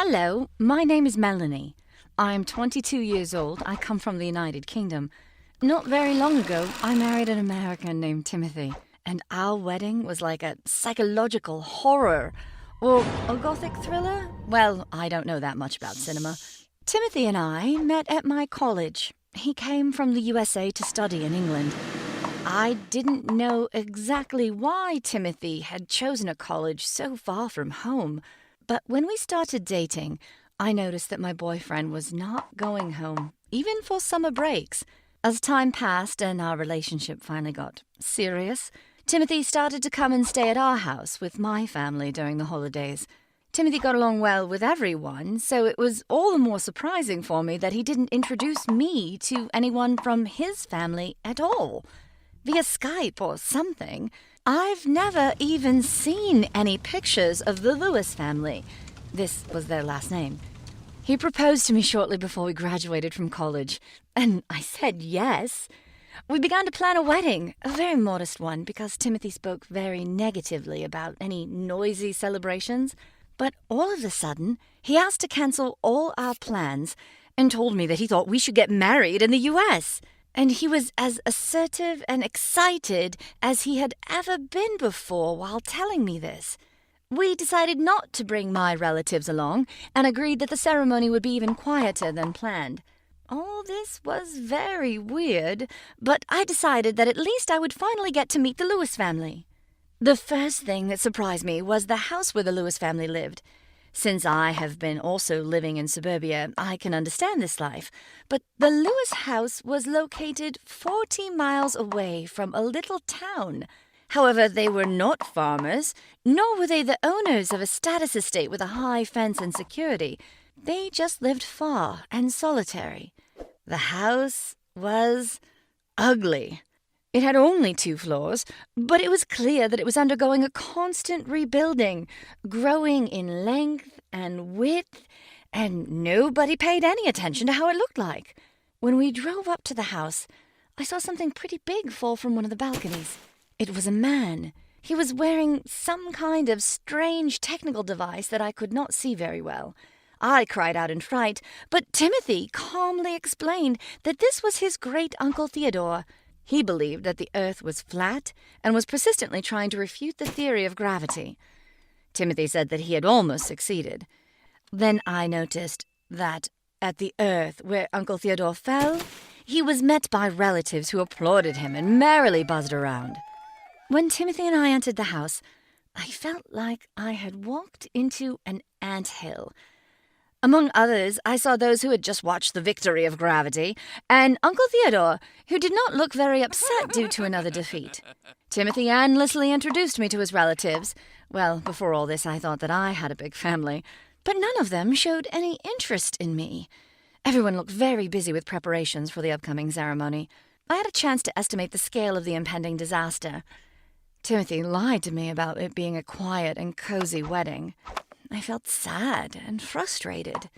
Hello, my name is Melanie. I'm 22 years old. I come from the United Kingdom. Not very long ago, I married an American named Timothy, and our wedding was like a psychological horror or a gothic thriller. Well, I don't know that much about cinema. Timothy and I met at my college. He came from the USA to study in England. I didn't know exactly why Timothy had chosen a college so far from home. But when we started dating, I noticed that my boyfriend was not going home, even for summer breaks. As time passed and our relationship finally got serious, Timothy started to come and stay at our house with my family during the holidays. Timothy got along well with everyone, so it was all the more surprising for me that he didn't introduce me to anyone from his family at all, via Skype or something. I've never even seen any pictures of the Lewis family. This was their last name. He proposed to me shortly before we graduated from college, and I said yes. We began to plan a wedding, a very modest one, because Timothy spoke very negatively about any noisy celebrations. But all of a sudden, he asked to cancel all our plans and told me that he thought we should get married in the U.S., and he was as assertive and excited as he had ever been before while telling me this. We decided not to bring my relatives along and agreed that the ceremony would be even quieter than planned. All this was very weird, but I decided that at least I would finally get to meet the Lewis family. The first thing that surprised me was the house where the Lewis family lived. Since I have been also living in suburbia, I can understand this life. But the Lewis house was located 40 miles away from a little town. However, they were not farmers, nor were they the owners of a status estate with a high fence and security. They just lived far and solitary. The house was ugly. It had only 2 floors, but it was clear that it was undergoing a constant rebuilding, growing in length and width, and nobody paid any attention to how it looked like. When we drove up to the house, I saw something pretty big fall from one of the balconies. It was a man. He was wearing some kind of strange technical device that I could not see very well. I cried out in fright, but Timothy calmly explained that this was his great-uncle Theodore. He believed that the earth was flat and was persistently trying to refute the theory of gravity. Timothy said that he had almost succeeded. Then I noticed that at the earth where Uncle Theodore fell, he was met by relatives who applauded him and merrily buzzed around. When Timothy and I entered the house, I felt like I had walked into an anthill. Among others, I saw those who had just watched the victory of gravity, and Uncle Theodore, who did not look very upset due to another defeat. Timothy endlessly introduced me to his relatives. Well, before all this, I thought that I had a big family, but none of them showed any interest in me. Everyone looked very busy with preparations for the upcoming ceremony. I had a chance to estimate the scale of the impending disaster. Timothy lied to me about it being a quiet and cozy wedding. I felt sad and frustrated.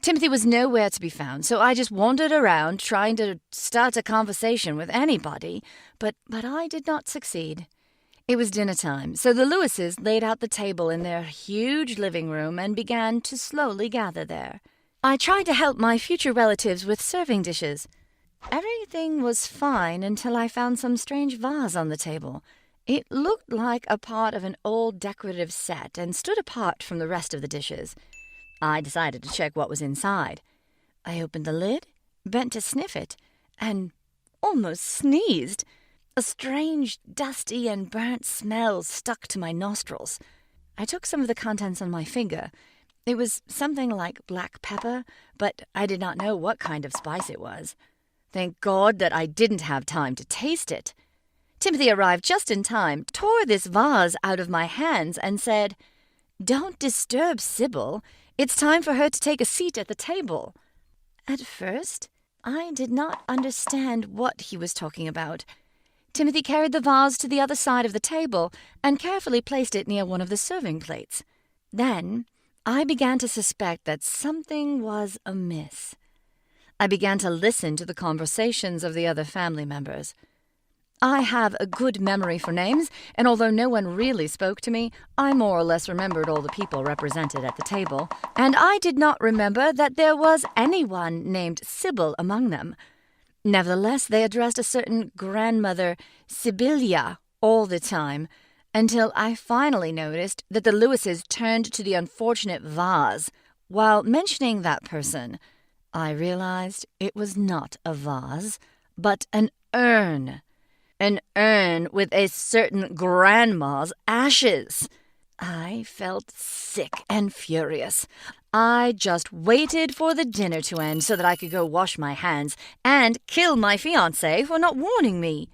Timothy was nowhere to be found, so I just wandered around trying to start a conversation with anybody, but I did not succeed. It was dinner time, so the Lewises laid out the table in their huge living room and began to slowly gather there. I tried to help my future relatives with serving dishes. Everything was fine until I found some strange vase on the table. It looked like a part of an old decorative set and stood apart from the rest of the dishes. I decided to check what was inside. I opened the lid, bent to sniff it, and almost sneezed. A strange, dusty and burnt smell stuck to my nostrils. I took some of the contents on my finger. It was something like black pepper, but I did not know what kind of spice it was. Thank God that I didn't have time to taste it. Timothy arrived just in time, tore this vase out of my hands, and said, "Don't disturb Sybil. It's time for her to take a seat at the table." At first, I did not understand what he was talking about. Timothy carried the vase to the other side of the table and carefully placed it near one of the serving plates. Then, I began to suspect that something was amiss. I began to listen to the conversations of the other family members. I have a good memory for names, and although no one really spoke to me, I more or less remembered all the people represented at the table, and I did not remember that there was anyone named Sybil among them. Nevertheless, they addressed a certain grandmother, Sibylla, all the time, until I finally noticed that the Lewises turned to the unfortunate vase while mentioning that person. I realized it was not a vase, but an urn. An urn with a certain grandma's ashes. I felt sick and furious. I just waited for the dinner to end so that I could go wash my hands and kill my fiance for not warning me.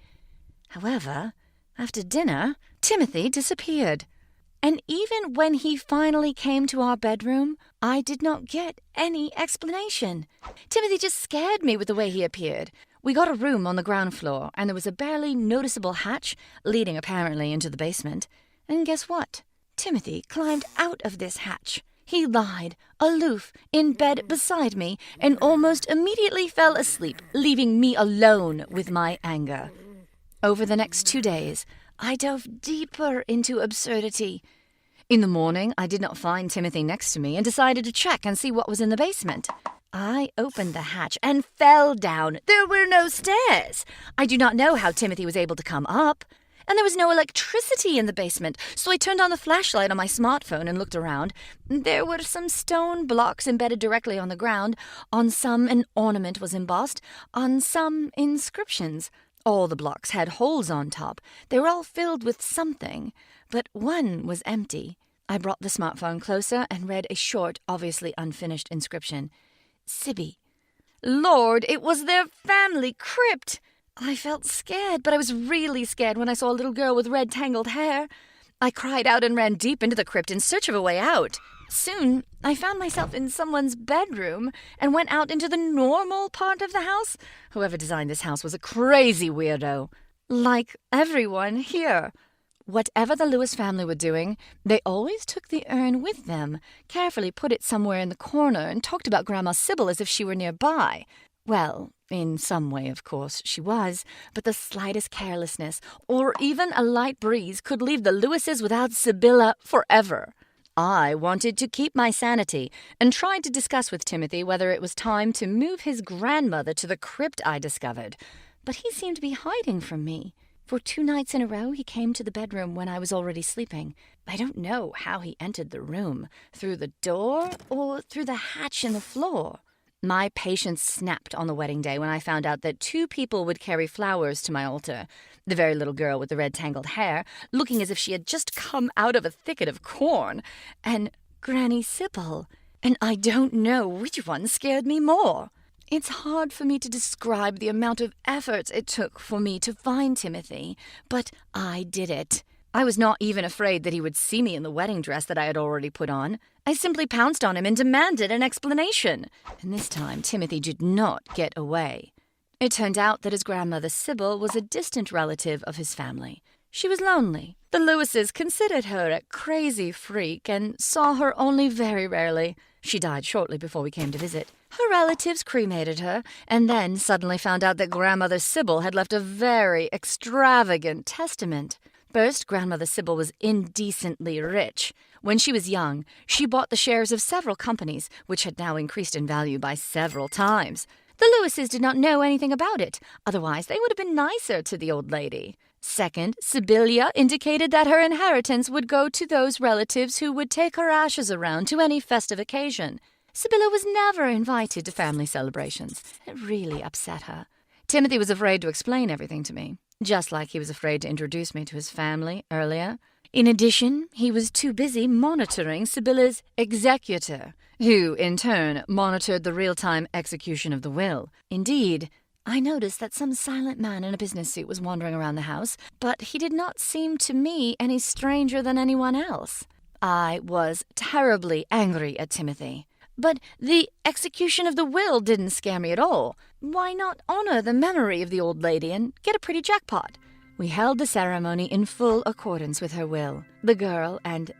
However, after dinner, Timothy disappeared. And even when he finally came to our bedroom, I did not get any explanation. Timothy just scared me with the way he appeared. We got a room on the ground floor, and there was a barely noticeable hatch leading apparently into the basement. And guess what? Timothy climbed out of this hatch. He lied, aloof, in bed beside me, and almost immediately fell asleep, leaving me alone with my anger. Over the next 2 days, I dove deeper into absurdity. In the morning, I did not find Timothy next to me and decided to check and see what was in the basement. I opened the hatch and fell down. There were no stairs. I do not know how Timothy was able to come up. And there was no electricity in the basement, so I turned on the flashlight on my smartphone and looked around. There were some stone blocks embedded directly on the ground. On some, an ornament was embossed. On some, inscriptions. All the blocks had holes on top. They were all filled with something, but one was empty. I brought the smartphone closer and read a short, obviously unfinished inscription. Sibby. Lord, it was their family crypt! I felt scared, but I was really scared when I saw a little girl with red tangled hair. I cried out and ran deep into the crypt in search of a way out. Soon, I found myself in someone's bedroom and went out into the normal part of the house. Whoever designed this house was a crazy weirdo. Like everyone here. Whatever the Lewis family were doing, they always took the urn with them, carefully put it somewhere in the corner, and talked about Grandma Sybil as if she were nearby. Well, in some way, of course, she was, but the slightest carelessness, or even a light breeze, could leave the Lewises without Sibylla forever. I wanted to keep my sanity, and tried to discuss with Timothy whether it was time to move his grandmother to the crypt I discovered. But he seemed to be hiding from me. For 2 nights in a row, he came to the bedroom when I was already sleeping. I don't know how he entered the room, through the door or through the hatch in the floor. My patience snapped on the wedding day when I found out that 2 people would carry flowers to my altar. The very little girl with the red tangled hair, looking as if she had just come out of a thicket of corn, and Granny Sybil. And I don't know which one scared me more. It's hard for me to describe the amount of effort it took for me to find Timothy, but I did it. I was not even afraid that he would see me in the wedding dress that I had already put on. I simply pounced on him and demanded an explanation. And this time, Timothy did not get away. It turned out that his grandmother Sybil was a distant relative of his family. She was lonely. The Lewises considered her a crazy freak and saw her only very rarely. She died shortly before we came to visit. Her relatives cremated her, and then suddenly found out that Grandmother Sybil had left a very extravagant testament. First, Grandmother Sybil was indecently rich. When she was young, she bought the shares of several companies, which had now increased in value by several times. The Lewises did not know anything about it, otherwise they would have been nicer to the old lady. Second, Sibylla indicated that her inheritance would go to those relatives who would take her ashes around to any festive occasion. Sibylla was never invited to family celebrations. It really upset her. Timothy was afraid to explain everything to me, just like he was afraid to introduce me to his family earlier. In addition, he was too busy monitoring Sibylla's executor, who, in turn, monitored the real-time execution of the will. Indeed, I noticed that some silent man in a business suit was wandering around the house, but he did not seem to me any stranger than anyone else. I was terribly angry at Timothy. But the execution of the will didn't scare me at all. Why not honor the memory of the old lady and get a pretty jackpot? We held the ceremony in full accordance with her will. The girl and,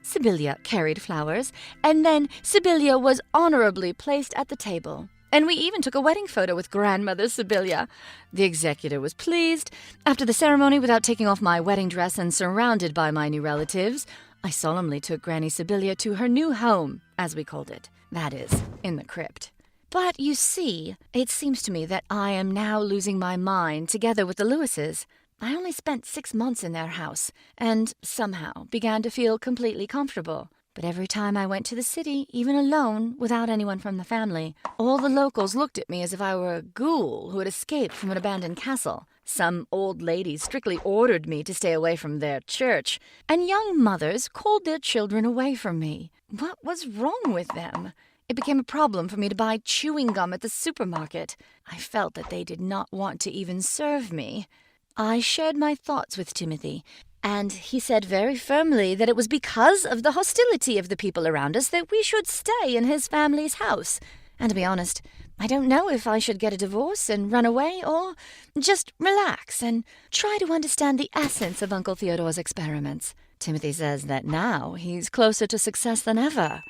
Sibylla carried flowers, and then Sibylla was honorably placed at the table. And we even took a wedding photo with grandmother Sibylla. The executor was pleased. After the ceremony, without taking off my wedding dress and surrounded by my new relatives, I solemnly took Granny Sibylla to her new home, as we called it. That is, in the crypt. But you see, it seems to me that I am now losing my mind together with the Lewises. I only spent 6 months in their house, and somehow began to feel completely comfortable. But every time I went to the city, even alone, without anyone from the family, all the locals looked at me as if I were a ghoul who had escaped from an abandoned castle. Some old ladies strictly ordered me to stay away from their church, and young mothers called their children away from me. What was wrong with them? It became a problem for me to buy chewing gum at the supermarket. I felt that they did not want to even serve me. I shared my thoughts with Timothy, and he said very firmly that it was because of the hostility of the people around us that we should stay in his family's house. And to be honest, I don't know if I should get a divorce and run away or just relax and try to understand the essence of Uncle Theodore's experiments. Timothy says that now he's closer to success than ever.